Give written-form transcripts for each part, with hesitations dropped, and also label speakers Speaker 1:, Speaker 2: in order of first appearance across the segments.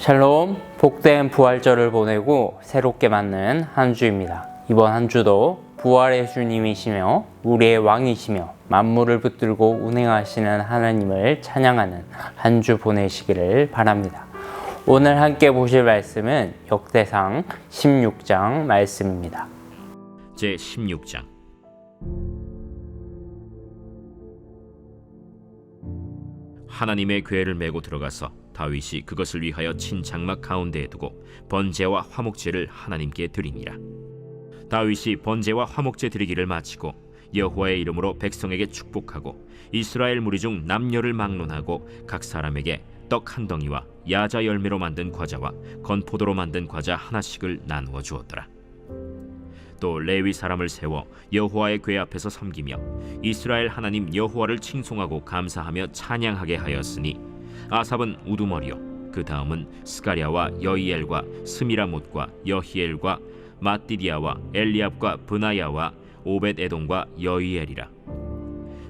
Speaker 1: 샬롬, 복된 부활절을 보내고 새롭게 맞는 한 주입니다. 이번 한 주도 부활의 주님이시며 우리의 왕이시며 만물을 붙들고 운행하시는 하나님을 찬양하는 한 주 보내시기를 바랍니다. 오늘 함께 보실 말씀은 역대상 16장 말씀입니다.
Speaker 2: 제 16장. 하나님의 궤를 메고 들어가서 다윗이 그것을 위하여 친 장막 가운데에 두고 번제와 화목제를 하나님께 드리니라. 다윗이 번제와 화목제 드리기를 마치고 여호와의 이름으로 백성에게 축복하고 이스라엘 무리 중 남녀를 막론하고 각 사람에게 떡 한 덩이와 야자 열매로 만든 과자와 건포도로 만든 과자 하나씩을 나누어 주었더라. 또 레위 사람을 세워 여호와의 궤 앞에서 섬기며 이스라엘 하나님 여호와를 칭송하고 감사하며 찬양하게 하였으니 아삽은 우두머리요 그 다음은 스가랴와 여이엘과 스미라못과 여히엘과 마띠디아와 엘리압과 브나야와 오벳에돔과 여이엘이라.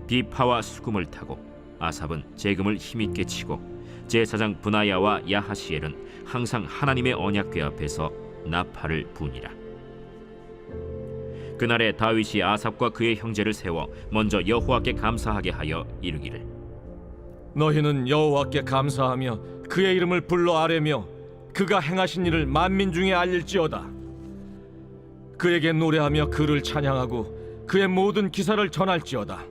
Speaker 2: 비파와 수금을 타고 아삽은 재금을 힘있게 치고 제사장 브나야와 야하시엘은 항상 하나님의 언약궤 앞에서 나팔을 부니라. 그날에 다윗이 아삽과 그의 형제를 세워 먼저 여호와께 감사하게 하여 이르기를,
Speaker 3: 너희는 여호와께 감사하며 그의 이름을 불러 아뢰며 그가 행하신 일을 만민 중에 알릴지어다. 그에게 노래하며 그를 찬양하고 그의 모든 기사를 전할지어다.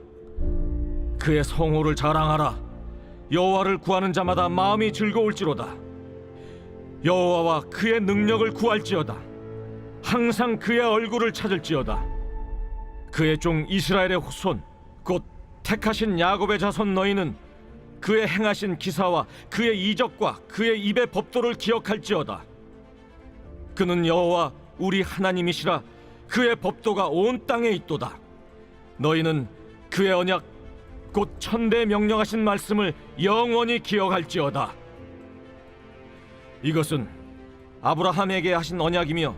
Speaker 3: 그의 성호를 자랑하라. 여호와를 구하는 자마다 마음이 즐거울지로다. 여호와와 그의 능력을 구할지어다. 항상 그의 얼굴을 찾을지어다. 그의 종 이스라엘의 후손 곧 택하신 야곱의 자손 너희는 그의 행하신 기사와 그의 이적과 그의 입의 법도를 기억할지어다. 그는 여호와 우리 하나님이시라. 그의 법도가 온 땅에 있도다. 너희는 그의 언약 곧 천대 명령하신 말씀을 영원히 기억할지어다. 이것은 아브라함에게 하신 언약이며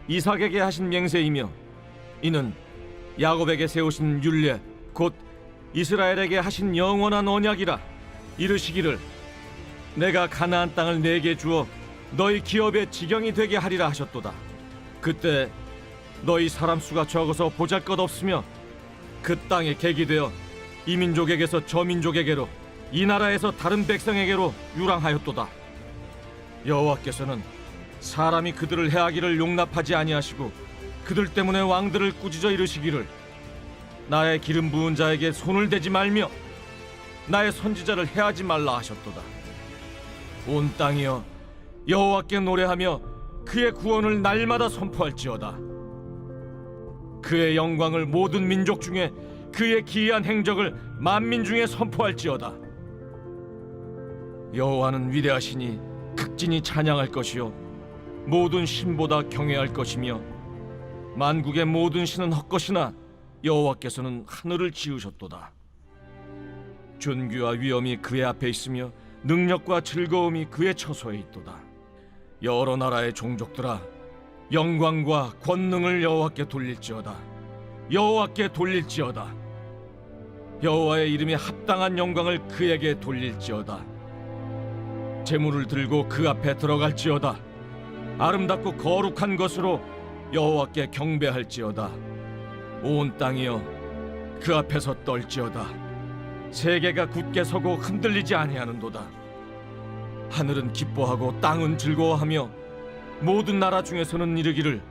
Speaker 3: 이삭에게 하신 맹세이며 이는 야곱에게 세우신 율례 곧 이스라엘에게 하신 영원한 언약이라. 이르시기를 내가 가나안 땅을 내게 주어 너희 기업의 지경이 되게 하리라 하셨도다. 그때 너희 사람 수가 적어서 보잘것없으며 그 땅에 객이 되어 이 민족에게서 저 민족에게로 이 나라에서 다른 백성에게로 유랑하였도다. 여호와께서는 사람이 그들을 해하기를 용납하지 아니하시고 그들 때문에 왕들을 꾸짖어 이르시기를 나의 기름 부은 자에게 손을 대지 말며 나의 선지자를 해하지 말라 하셨도다. 온 땅이여 여호와께 노래하며 그의 구원을 날마다 선포할지어다. 그의 영광을 모든 민족 중에 그의 기이한 행적을 만민 중에 선포할지어다. 여호와는 위대하시니 극진히 찬양할 것이요 모든 신보다 경외할 것이며 만국의 모든 신은 헛것이나 여호와께서는 하늘을 지으셨도다. 존귀와 위엄이 그의 앞에 있으며 능력과 즐거움이 그의 처소에 있도다. 여러 나라의 종족들아 영광과 권능을 여호와께 돌릴지어다. 여호와께 돌릴지어다. 여호와의 이름에 합당한 영광을 그에게 돌릴지어다. 제물을 들고 그 앞에 들어갈지어다. 아름답고 거룩한 것으로 여호와께 경배할지어다. 온 땅이여 그 앞에서 떨지어다. 세계가 굳게 서고 흔들리지 아니하는도다. 하늘은 기뻐하고 땅은 즐거워하며 모든 나라 중에서는 이르기를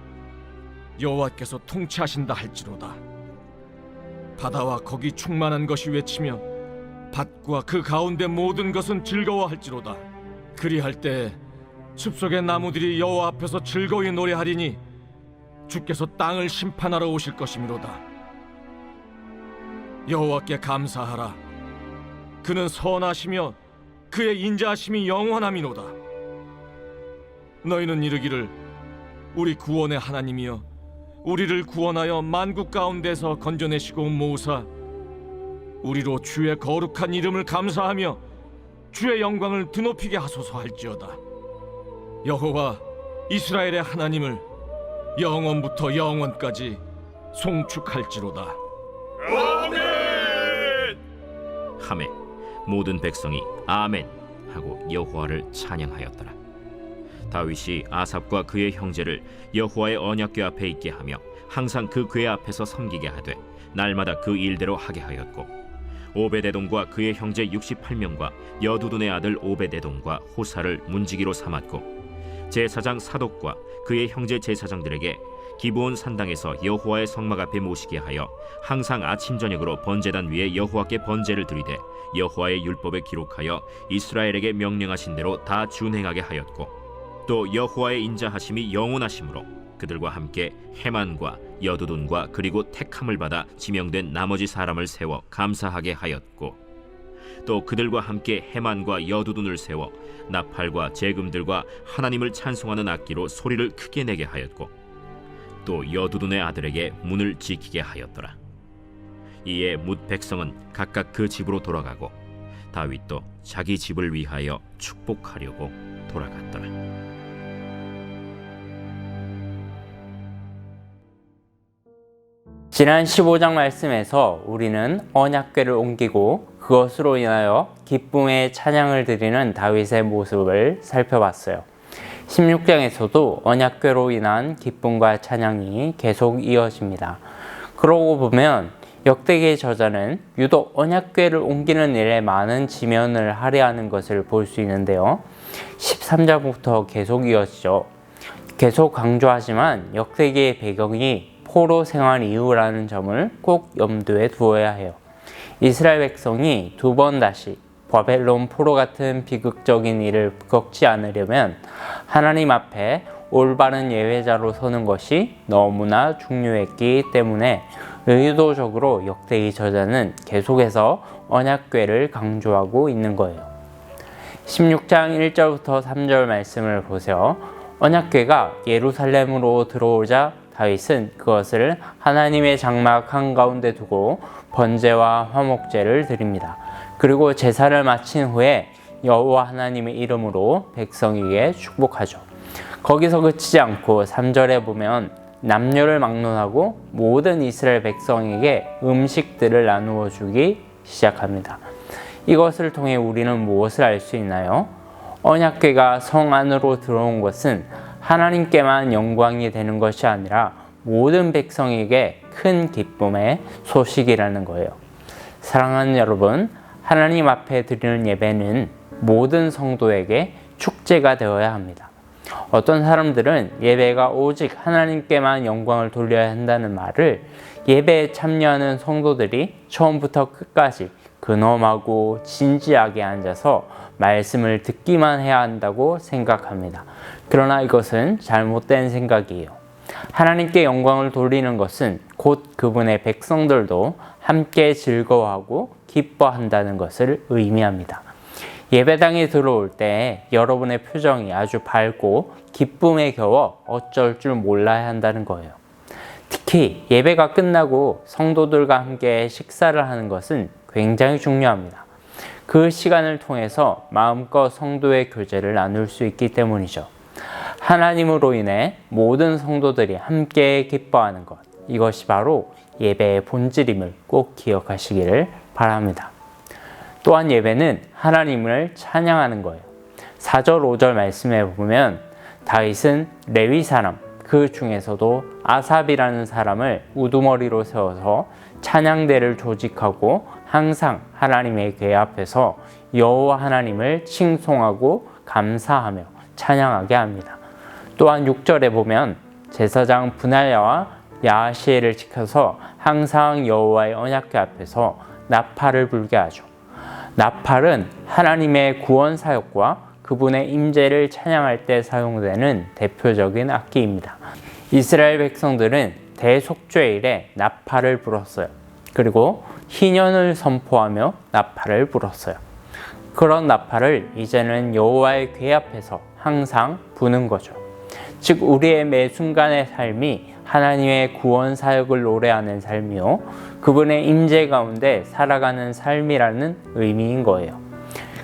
Speaker 3: 여호와께서 통치하신다 할지로다. 바다와 거기 충만한 것이 외치며 밭과 그 가운데 모든 것은 즐거워할지로다. 그리할 때 숲속의 나무들이 여호와 앞에서 즐거이 노래하리니 주께서 땅을 심판하러 오실 것이미로다. 여호와께 감사하라. 그는 선하시며 그의 인자하심이 영원함이로다. 너희는 이르기를 우리 구원의 하나님이여 우리를 구원하여 만국 가운데서 건져내시고 모으사 우리로 주의 거룩한 이름을 감사하며 주의 영광을 드높이게 하소서 할지어다. 여호와 이스라엘의 하나님을 영원부터 영원까지 송축할지로다.
Speaker 2: 아멘. 하매 모든 백성이 아멘 하고 여호와를 찬양하였더라. 다윗이 아삽과 그의 형제를 여호와의 언약궤 앞에 있게 하며 항상 그 궤 앞에서 섬기게 하되 날마다 그 일대로 하게 하였고, 오베데돔과 그의 형제 68명과 여두둔의 아들 오베데돔과 호사를 문지기로 삼았고, 제사장 사독과 그의 형제 제사장들에게 기브온 산당에서 여호와의 성막 앞에 모시게 하여 항상 아침 저녁으로 번제단 위에 여호와께 번제를 드리되 여호와의 율법에 기록하여 이스라엘에게 명령하신 대로 다 준행하게 하였고, 또 여호와의 인자하심이 영원하심으로 그들과 함께 헤만과 여두둔과 그리고 택함을 받아 지명된 나머지 사람을 세워 감사하게 하였고, 또 그들과 함께 헤만과 여두둔을 세워 나팔과 제금들과 하나님을 찬송하는 악기로 소리를 크게 내게 하였고, 또 여두둔의 아들에게 문을 지키게 하였더라. 이에 뭇 백성은 각각 그 집으로 돌아가고 다윗도 자기 집을 위하여 축복하려고 돌아갔더라.
Speaker 1: 지난 15장 말씀에서 우리는 언약궤를 옮기고 그것으로 인하여 기쁨의 찬양을 드리는 다윗의 모습을 살펴봤어요. 16장에서도 언약궤로 인한 기쁨과 찬양이 계속 이어집니다. 그러고 보면 역대기의 저자는 유독 언약궤를 옮기는 일에 많은 지면을 할애하는 것을 볼 수 있는데요. 13장부터 계속 이어지죠. 계속 강조하지만 역대기의 배경이 포로 생활 이후라는 점을 꼭 염두에 두어야 해요. 이스라엘 백성이 두 번 다시 바벨론 포로 같은 비극적인 일을 겪지 않으려면 하나님 앞에 올바른 예외자로 서는 것이 너무나 중요했기 때문에 의도적으로 역대기 저자는 계속해서 언약궤를 강조하고 있는 거예요. 16장 1절부터 3절 말씀을 보세요. 언약궤가 예루살렘으로 들어오자 다윗은 그것을 하나님의 장막 한가운데 두고 번제와 화목제를 드립니다. 그리고 제사를 마친 후에 여호와 하나님의 이름으로 백성에게 축복하죠. 거기서 그치지 않고 3절에 보면 남녀를 막론하고 모든 이스라엘 백성에게 음식들을 나누어 주기 시작합니다. 이것을 통해 우리는 무엇을 알 수 있나요? 언약궤가 성 안으로 들어온 것은 하나님께만 영광이 되는 것이 아니라 모든 백성에게 큰 기쁨의 소식이라는 거예요. 사랑하는 여러분, 하나님 앞에 드리는 예배는 모든 성도에게 축제가 되어야 합니다. 어떤 사람들은 예배가 오직 하나님께만 영광을 돌려야 한다는 말을 예배에 참여하는 성도들이 처음부터 끝까지 근엄하고 진지하게 앉아서 말씀을 듣기만 해야 한다고 생각합니다. 그러나 이것은 잘못된 생각이에요. 하나님께 영광을 돌리는 것은 곧 그분의 백성들도 함께 즐거워하고 기뻐한다는 것을 의미합니다. 예배당에 들어올 때 여러분의 표정이 아주 밝고 기쁨에 겨워 어쩔 줄 몰라야 한다는 거예요. 특히 예배가 끝나고 성도들과 함께 식사를 하는 것은 굉장히 중요합니다. 그 시간을 통해서 마음껏 성도의 교제를 나눌 수 있기 때문이죠. 하나님으로 인해 모든 성도들이 함께 기뻐하는 것, 이것이 바로 예배의 본질임을 꼭 기억하시기를 바랍니다. 또한 예배는 하나님을 찬양하는 거예요. 4절, 5절 말씀에 보면 다윗은 레위 사람, 그 중에서도 아삽이라는 사람을 우두머리로 세워서 찬양대를 조직하고 항상 하나님의 궤 앞에서 여호와 하나님을 칭송하고 감사하며 찬양하게 합니다. 또한 6절에 보면 제사장 분할야와 야하시엘을 지켜서 항상 여호와의 언약궤 앞에서 나팔을 불게 하죠. 나팔은 하나님의 구원 사역과 그분의 임재를 찬양할 때 사용되는 대표적인 악기입니다. 이스라엘 백성들은 대속죄일에 나팔을 불었어요. 그리고 희년을 선포하며 나팔을 불었어요. 그런 나팔을 이제는 여호와의 궤 앞에서 항상 부는 거죠. 즉 우리의 매 순간의 삶이 하나님의 구원 사역을 노래하는 삶이요, 그분의 임재 가운데 살아가는 삶이라는 의미인 거예요.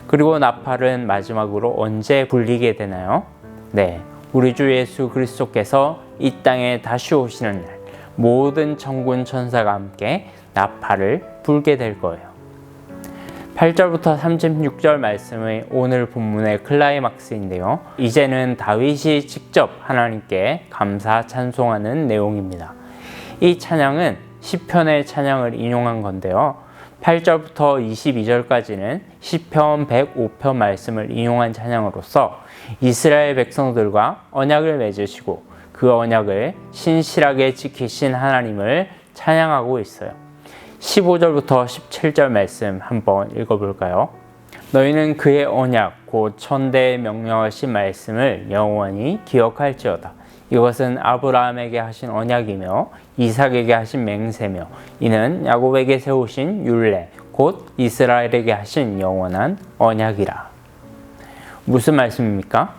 Speaker 1: 그리고 나팔은 마지막으로 언제 불리게 되나요? 네, 우리 주 예수 그리스도께서 이 땅에 다시 오시는 날 모든 천군 천사가 함께 나팔을 불게 될 거예요. 8절부터 36절 말씀의 오늘 본문의 클라이막스인데요. 이제는 다윗이 직접 하나님께 감사 찬송하는 내용입니다. 이 찬양은 시편의 찬양을 인용한 건데요. 8절부터 22절까지는 시편 105편 말씀을 인용한 찬양으로서 이스라엘 백성들과 언약을 맺으시고 그 언약을 신실하게 지키신 하나님을 찬양하고 있어요. 15절부터 17절 말씀 한번 읽어볼까요? 너희는 그의 언약 곧 천대에 명령하신 말씀을 영원히 기억할지어다. 이것은 아브라함에게 하신 언약이며 이삭에게 하신 맹세며 이는 야곱에게 세우신 율례 곧 이스라엘에게 하신 영원한 언약이라. 무슨 말씀입니까?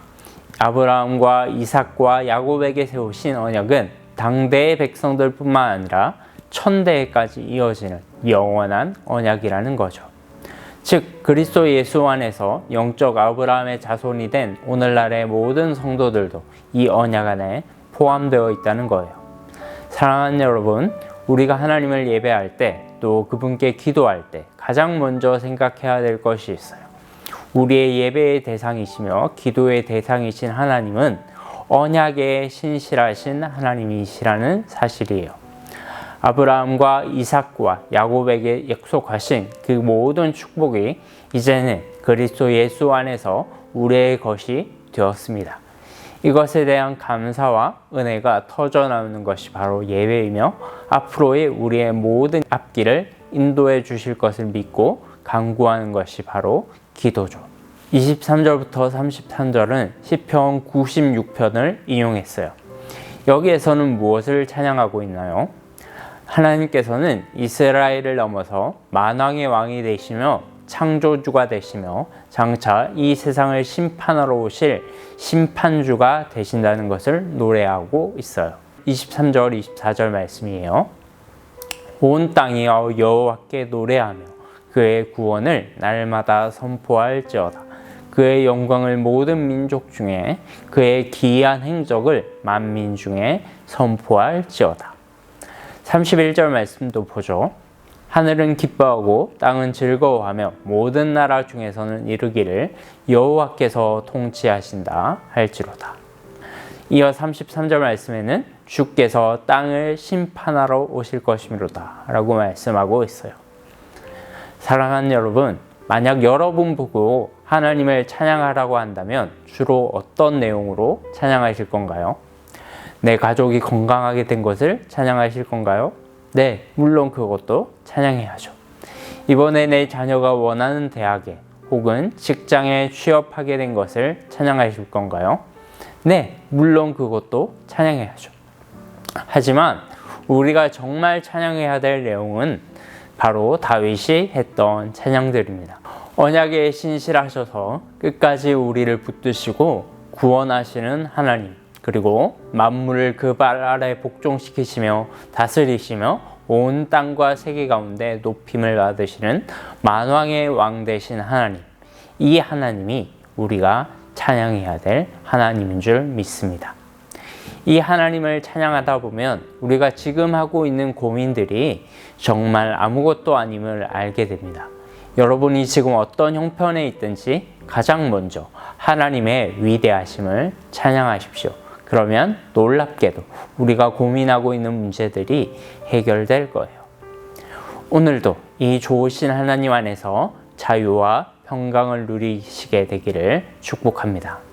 Speaker 1: 아브라함과 이삭과 야곱에게 세우신 언약은 당대의 백성들뿐만 아니라 천대까지 이어지는 영원한 언약이라는 거죠. 즉 그리스도 예수 안에서 영적 아브라함의 자손이 된 오늘날의 모든 성도들도 이 언약 안에 포함되어 있다는 거예요. 사랑하는 여러분, 우리가 하나님을 예배할 때 또 그분께 기도할 때 가장 먼저 생각해야 될 것이 있어요. 우리의 예배의 대상이시며 기도의 대상이신 하나님은 언약에 신실하신 하나님이시라는 사실이에요. 아브라함과 이삭과 야곱에게 약속하신 그 모든 축복이 이제는 그리스도 예수 안에서 우리의 것이 되었습니다. 이것에 대한 감사와 은혜가 터져나오는 것이 바로 예배이며 앞으로의 우리의 모든 앞길을 인도해 주실 것을 믿고 간구하는 것이 바로 기도죠. 23절부터 33절은 시편 96편을 인용했어요. 여기에서는 무엇을 찬양하고 있나요? 하나님께서는 이스라엘을 넘어서 만왕의 왕이 되시며 창조주가 되시며 장차 이 세상을 심판하러 오실 심판주가 되신다는 것을 노래하고 있어요. 23절, 24절 말씀이에요. 온 땅이여 여호와께 노래하며 그의 구원을 날마다 선포할지어다. 그의 영광을 모든 민족 중에 그의 기이한 행적을 만민 중에 선포할지어다. 31절 말씀도 보죠. 하늘은 기뻐하고 땅은 즐거워하며 모든 나라 중에서는 이르기를 여호와께서 통치하신다 할지로다. 이어 33절 말씀에는 주께서 땅을 심판하러 오실 것이미로다 라고 말씀하고 있어요. 사랑하는 여러분, 만약 여러분 보고 하나님을 찬양하라고 한다면 주로 어떤 내용으로 찬양하실 건가요? 내 가족이 건강하게 된 것을 찬양하실 건가요? 네, 물론 그것도 찬양해야죠. 이번에 내 자녀가 원하는 대학에 혹은 직장에 취업하게 된 것을 찬양하실 건가요? 네, 물론 그것도 찬양해야죠. 하지만 우리가 정말 찬양해야 될 내용은 바로 다윗이 했던 찬양들입니다. 언약에 신실하셔서 끝까지 우리를 붙드시고 구원하시는 하나님, 그리고 만물을 그 발 아래 복종시키시며 다스리시며 온 땅과 세계 가운데 높임을 받으시는 만왕의 왕 되신 하나님, 이 하나님이 우리가 찬양해야 될 하나님인 줄 믿습니다. 이 하나님을 찬양하다 보면 우리가 지금 하고 있는 고민들이 정말 아무것도 아님을 알게 됩니다. 여러분이 지금 어떤 형편에 있든지 가장 먼저 하나님의 위대하심을 찬양하십시오. 그러면 놀랍게도 우리가 고민하고 있는 문제들이 해결될 거예요. 오늘도 이 좋으신 하나님 안에서 자유와 평강을 누리시게 되기를 축복합니다.